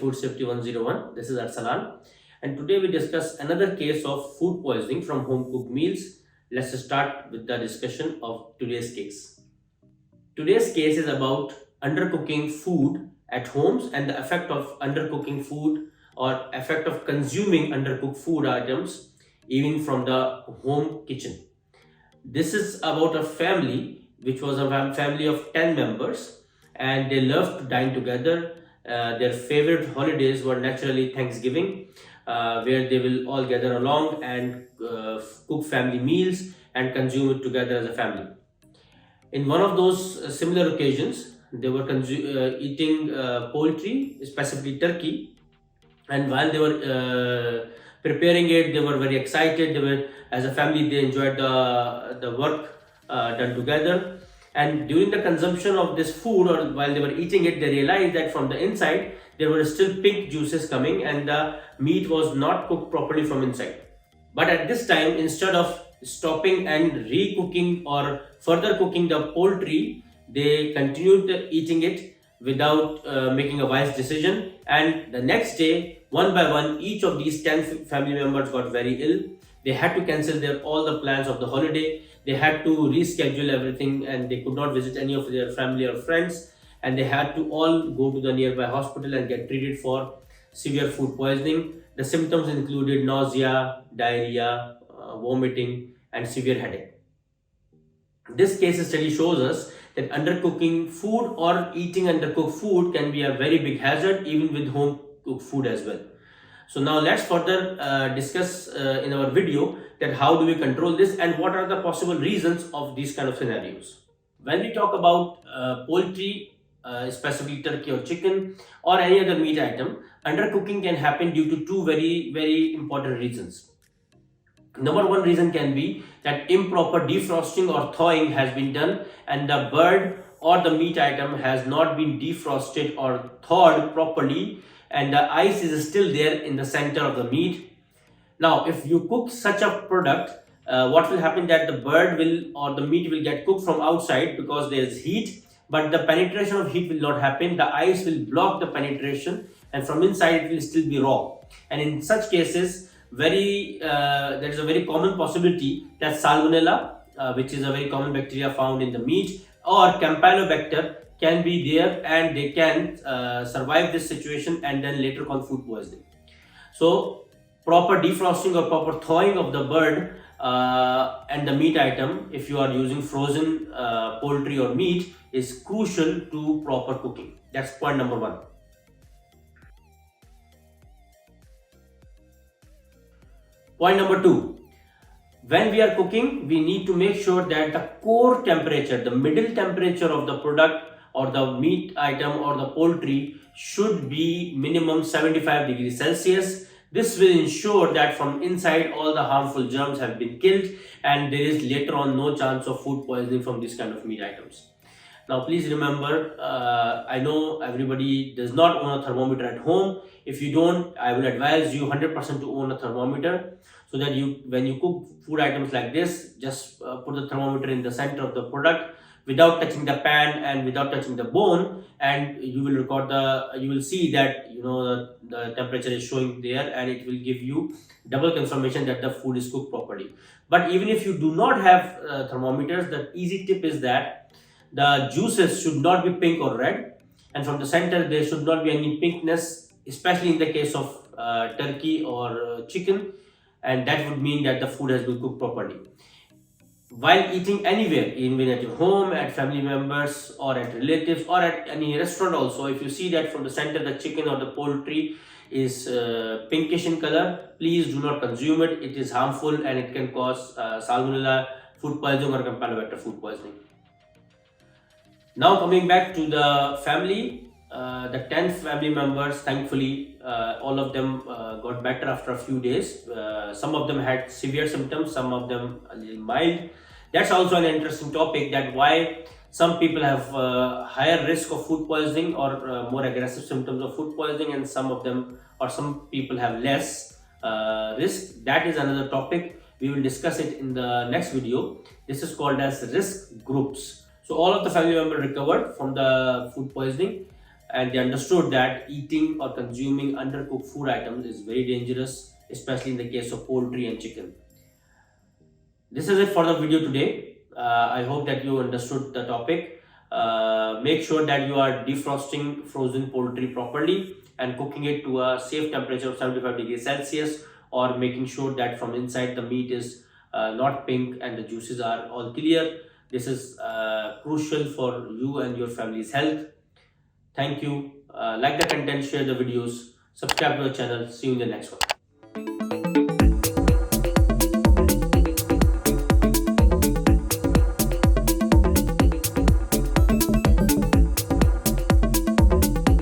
Food Safety 101. This is Arsalan, and today we discuss another case of food poisoning from home cooked meals. Let's start with the discussion of today's case. Today's case is about undercooking food at homes and the effect of undercooking food or effect of consuming undercooked food items even from the home kitchen. This is about a family which was a family of 10 members, and they loved to dine together. Their favorite holidays were naturally Thanksgiving, where they will all gather along and cook family meals and consume it together as a family. In one of those similar occasions, they were eating poultry, specifically turkey, and while they were preparing it, they were very excited. They were, as a family, they enjoyed the work done together. And during the consumption of this food, or while they were eating it, they realized that from the inside there were still pink juices coming, and the meat was not cooked properly from inside. But at this time, instead of stopping and re-cooking or further cooking the poultry, they continued eating it without making a wise decision. And the next day, one by one, each of these 10 family members got very ill. They had to cancel all the plans of the holiday. They had to reschedule everything, and they could not visit any of their family or friends. And they had to all go to the nearby hospital and get treated for severe food poisoning. The symptoms included nausea, diarrhea, vomiting, and severe headache. This case study shows us that undercooking food or eating undercooked food can be a very big hazard, even with home cooked food as well. So now let's further discuss in our video that how do we control this and what are the possible reasons of these kind of scenarios. When we talk about poultry, specifically turkey or chicken or any other meat item, undercooking can happen due to two very important reasons. Number one reason can be that improper defrosting or thawing has been done, and the bird or the meat item has not been defrosted or thawed properly, and the ice is still there in the center of the meat. Now, if you cook such a product, what will happen that the bird will or the meat will get cooked from outside because there is heat, but the penetration of heat will not happen. The ice will block the penetration, and from inside it will still be raw. And in such cases, there is a very common possibility that salmonella, which is a very common bacteria found in the meat, or campylobacter can be there, and they can survive this situation and then later on food poisoning. So proper defrosting or proper thawing of the bird and the meat item, if you are using frozen poultry or meat, is crucial to proper cooking. That's point number one. Point number two, when we are cooking, we need to make sure that the core temperature, the middle temperature of the product or the meat item or the poultry should be minimum 75 degrees Celsius. This will ensure that from inside all the harmful germs have been killed, and there is later on no chance of food poisoning from this kind of meat items. Now please remember, I know everybody does not own a thermometer at home. If you don't, I will advise you 100% to own a thermometer, so that when you cook food items like this, just put the thermometer in the center of the product without touching the pan and without touching the bone, and you will see that the temperature is showing there, and it will give you double confirmation that the food is cooked properly. But even if you do not have thermometers, the easy tip is that the juices should not be pink or red, and from the center there should not be any pinkness, especially in the case of turkey or chicken, and that would mean that the food has been cooked properly. While eating anywhere, even at your home, at family members, or at relatives, or at any restaurant also, if you see that from the center the chicken or the poultry is pinkish in color, please do not consume it. It is harmful and it can cause salmonella food poisoning or campylobacter food poisoning. Now coming back to the family, the 10 family members, thankfully, all of them got better after a few days. Some of them had severe symptoms, some of them a little mild. That's also an interesting topic, that why some people have higher risk of food poisoning or more aggressive symptoms of food poisoning, and some people have less risk. That is another topic. We will discuss it in the next video. This is called as risk groups. So all of the family members recovered from the food poisoning, and they understood that eating or consuming undercooked food items is very dangerous, especially in the case of poultry and chicken. This is it for the video today. I hope that you understood the topic. Make sure that you are defrosting frozen poultry properly and cooking it to a safe temperature of 75 degrees Celsius, or making sure that from inside the meat is not pink and the juices are all clear. This is crucial for you and your family's health. Thank you. Like the content, share the videos, subscribe to the channel. See you in the next one.